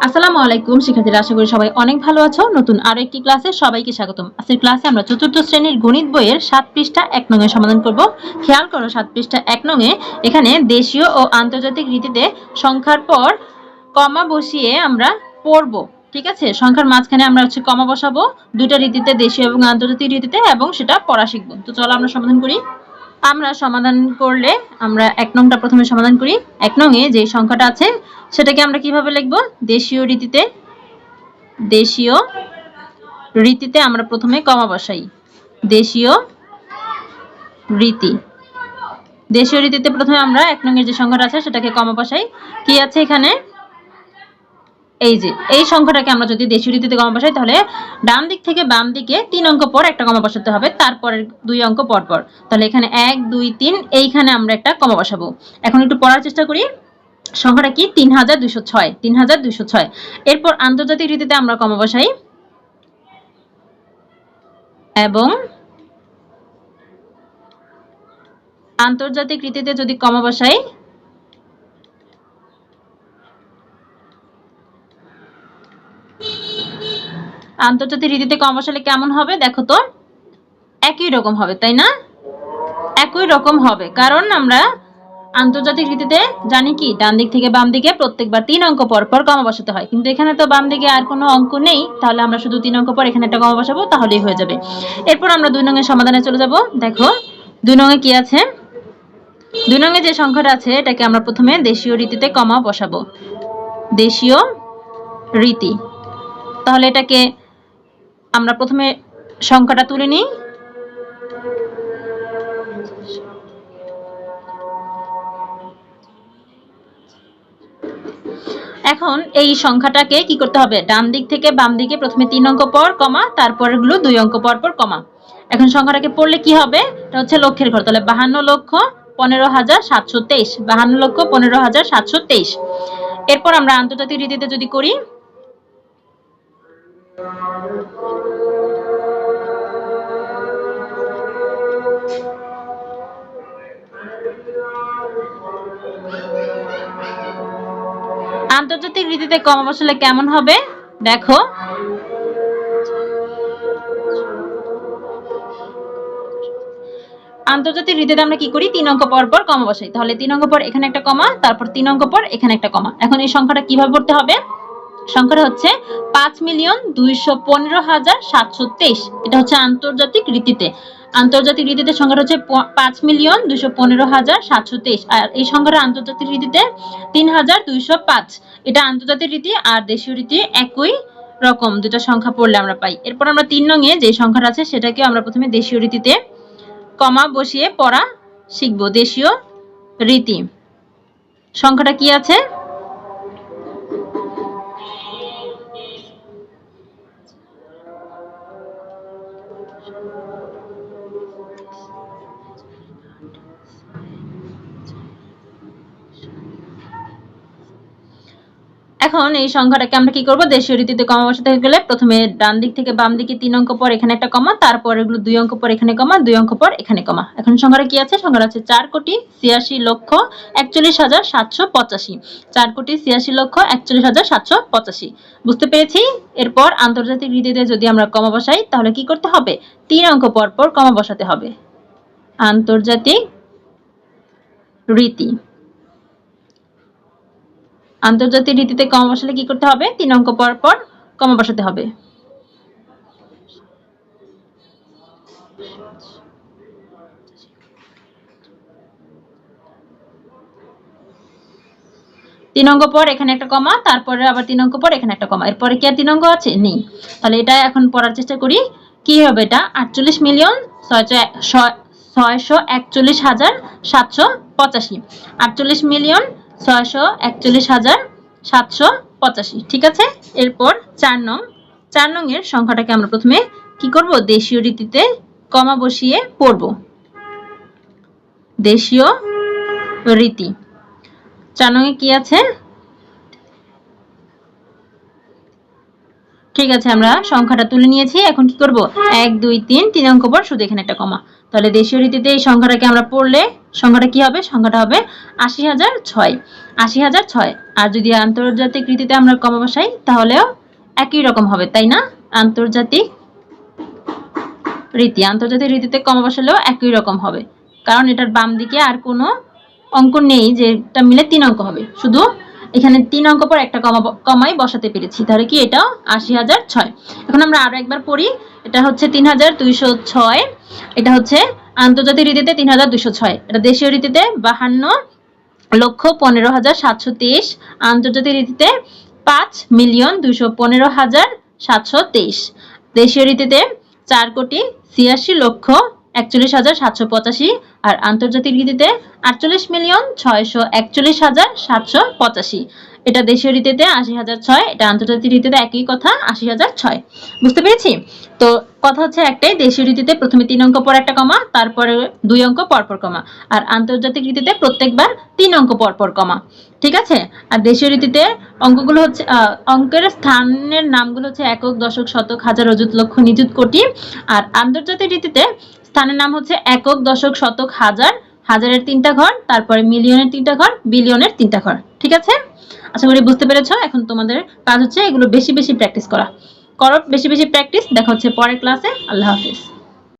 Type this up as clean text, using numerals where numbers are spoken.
আসসালামু আলাইকুম শিক্ষার্থীরা, আশা করি সবাই অনেক ভালো আছো। নতুন আরো একটি ক্লাসে সবাইকে স্বাগতম। আজকের ক্লাসে আমরা চতুর্থ শ্রেণীর গণিত বইয়ের 7 পৃষ্ঠা 1 নং এর সমাধান করব। খেয়াল করো 7 পৃষ্ঠা 1 নং এ এখানে দেশীয় ও আন্তর্জাতিক রীতিতে সংখ্যার পর কমা বসিয়ে আমরা পড়ব। ঠিক আছে, সংখ্যার মাঝখানে আমরা কমা বসাবো দুইটা রীতিতে, দেশীয় এবং আন্তর্জাতিক রীতিতে, এবং সেটা পড়া শিখবো। তো চলো আমরা সমাধান করি। আমরা সমাধান করলে আমরা 1 নংটা প্রথমে সমাধান করি। 1 নং এ যে সংখ্যাটা আছে সেটাকে আমরা কিভাবে লিখব? দেশীয় রীতিতে। দেশীয় রীতিতে আমরা প্রথমে কমা বসাই। দেশীয় রীতি। দেশীয় রীতিতে প্রথমে আমরা 1 নং এর যে সংখ্যাটা আছে সেটাকে কমা বসাই। কি আছে এখানে? এই যে এই সংখ্যাটাকে আমরা যদি দেশীয় রীতিতে কমা বসাই তাহলে ডান দিক থেকে বাম দিকে 3 অঙ্ক পর একটা কমা বসাতে হবে, তারপরের 2 অঙ্ক পর পর। তাহলে এখানে 1 2 3 এইখানে আমরা একটা কমা বসাবো। এখন একটু পড়ার চেষ্টা করি। সংখ্যাটা কি? 3206। 3206। এরপর আন্তর্জাতিক রীতিতে আমরা কমা বসাই এবং আন্তর্জাতিক রীতিতে যদি কমা বসাই আন্তর্জাতিক রীতিতে কমা বসালে কেমন হবে দেখো তো? একই রকম হবে, তাই না? একই রকম হবে, কারণ আমরা আন্তর্জাতিক রীতিতে জানি কি ডান দিক থেকে বাম দিকে প্রত্যেকবার 3 অঙ্ক পর পর কমা বসাতে হয়, কিন্তু এখানে তো বাম দিকে আর কোনো অঙ্ক নেই, তাহলে আমরা শুধু 3 অঙ্ক পর এখানে একটা কমা বসাবো, তাহলেই হয়ে যাবে। এরপর আমরা 2 নং এর সমাধানে চলে যাব। দেখো 2 নং এ কি আছে? 2 নং এ যে সংখ্যাটা আছে এটাকে আমরা প্রথমে দেশীয় রীতিতে কমা বসাবো। দেশীয় রীতি। তাহলে এটাকে আমরা প্রথমে সংখ্যাটা তুলে নিই। এখন এই সংখ্যাটাকে কি করতে হবে? ডান দিক থেকে বাম দিকে প্রথমে 3 অঙ্ক পর কমা, তারপরগুলো 2 অঙ্ক পর পর কমা। এখন সংখ্যাটাকে পড়লে কি হবে? এটা হচ্ছে লক্ষের ঘর, তাহলে 52,15,723। 52,15,723। এরপর আমরা আন্তর্জাতিক রীতিতে যদি করি, আন্তর্জাতিক রীতিতে কমা বসালে কেমন হবে দেখো। আন্তর্জাতিক রীতিতে আমরা কি করি? 3 অঙ্ক পর পর কমা বসাই। তাহলে 3 অঙ্ক পর এখানে একটা কমা, তারপর 3 অঙ্ক পর এখানে একটা কমা। এখন এই সংখ্যাটা কিভাবে পড়তে হবে? সংখ্যাটা হচ্ছে 5,215,723। এটা হচ্ছে আন্তর্জাতিক রীতিতে। আন্তর্জাতিক রীতিতে সংখ্যাটা হচ্ছে 5,215,723। আর এই সংখ্যাটা আন্তর্জাতিক রীতিতে 3,205। এটা আন্তর্জাতিক রীতি আর দেশীয় রীতি একই রকম, দুটো সংখ্যা পড়লে আমরা পাই। এরপর আমরা 3 নং এ যে সংখ্যাটা আছে সেটাকে আমরা প্রথমে দেশীয় রীতিতে কমা বসিয়ে পড়া শিখব। দেশীয় রীতি। সংখ্যাটা কি আছে? এখন এই সংখ্যাটাকে আমরা কি করব? দেশীয় রীতিতে কমা বসাতে গেলে প্রথমে ডান দিক থেকে বাম দিকে 3 অঙ্ক পর এখানে একটা কমা, তারপর এগুলো 2 অঙ্ক পর এখানে কমা, 2 অঙ্ক পর এখানে কমা। এখন সংখ্যাটা কি আছে? সংখ্যাটা আছে 4,86,41,785। 4,86,41,785। বুঝতে পেরেছি? এরপর আন্তর্জাতিক রীতিতে যদি আমরা কমা বসাই তাহলে কি করতে হবে? 3 অঙ্ক পর পর কমা বসাতে হবে। আন্তর্জাতিক রীতি। আন্তর্জাতিক রীতিতে কমা বসালে কি করতে হবে? 3 অঙ্ক পর পর কমা বসাতে হবে। তিন অঙ্ক পর এখানে একটা কমা, তারপরে আবার 3 অঙ্ক পর এখানে একটা কমা। এরপরে কি আর 3 অঙ্ক আছে? নেই। তাহলে এটা এখন পড়ার চেষ্টা করি। কি হবে এটা? 48,641,785। 48,641,785। ঠিক আছে। এরপর 4 নং। 4 নং এর সংখ্যাটাকে আমরা প্রথমে কি করব? দেশীয় রীতিতে কমা বসিয়ে পড়ব। দেশীয় রীতি। 4 নং এ কি আছে? ঠিক আছে, আমরা সংখ্যাটা তুলে নিয়েছি। এখন কি করব, 1 2 3 3 অঙ্ক পর শুধু এখানে একটা কমা। তাহলে দেশীয় রীতিতে এই সংখ্যাটাকে আমরা পড়লে সংখ্যাটা কি হবে, সংখ্যাটা হবে ৮০০০৬। ৮০০০৬। আর যদি আন্তর্জাতিক রীতিতে আমরা কমা বসাই তাহলেও একই রকম হবে, তাই না? আন্তর্জাতিক রীতিতে কমা বসালেও একই রকম হবে, কারণ এটার বাম দিকে আর কোনো অঙ্ক নেই যেটা মিলে 3 অঙ্ক হবে, শুধু এখানে 3 অঙ্ক পর একটা কমাই বসাতে পেরেছি। তাহলে কি এটাও ৮০০০৬। এখন আমরা আরো একবার পড়ি। এটা হচ্ছে ৩২০৬। এটা হচ্ছে আন্তর্জাতিক রীতিতে ৩২০৬। এটা দেশীয় রীতিতে ৫২,১৫,৭২৩। আন্তর্জাতিক রীতিতে ৫,২১৫,৭২৩। দেশীয় রীতিতে ৪,৮৬,৪১,৭৮৫। আর আন্তর্জাতিক রীতিতে ৪৮,৬৪১,৭৮৫। এটা দেশীয় রীতিতে ৮০০০৬, এটা আন্তর্জাতিক রীতিতে একই কথা ৮০০০৬। বুঝতে পেরেছি? তো কথা হচ্ছে একটাই, দেশীয় রীতিতে প্রথমে 3 অঙ্ক পর একটা কমা, তারপরে 2 অঙ্ক পরপর কমা। আর আন্তর্জাতিক রীতিতে প্রত্যেকবার 3 অঙ্ক পরপর কমা। ঠিক আছে? আর দেশীয় রীতিতে অঙ্কগুলো হচ্ছে অঙ্কের স্থানের নামগুলো হচ্ছে একক, দশক, শতক, হাজার, অযুত, লক্ষ, নিযুত, কোটি। আর আন্তর্জাতিক রীতিতে স্থানের নাম হচ্ছে একক, দশক, শতক, হাজার, হাজারের 3টা ঘর, তারপরে মিলিয়নের 3টা ঘর, বিলিয়নের 3টা ঘর। ঠিক আছে? আশা করি বুঝতে পেরেছো। এখন তোমাদের কাজ হচ্ছে এগুলো বেশি বেশি প্র্যাকটিস করা। করো বেশি বেশি প্র্যাকটিস। দেখা হচ্ছে পরের ক্লাসে। আল্লাহ হাফেজ।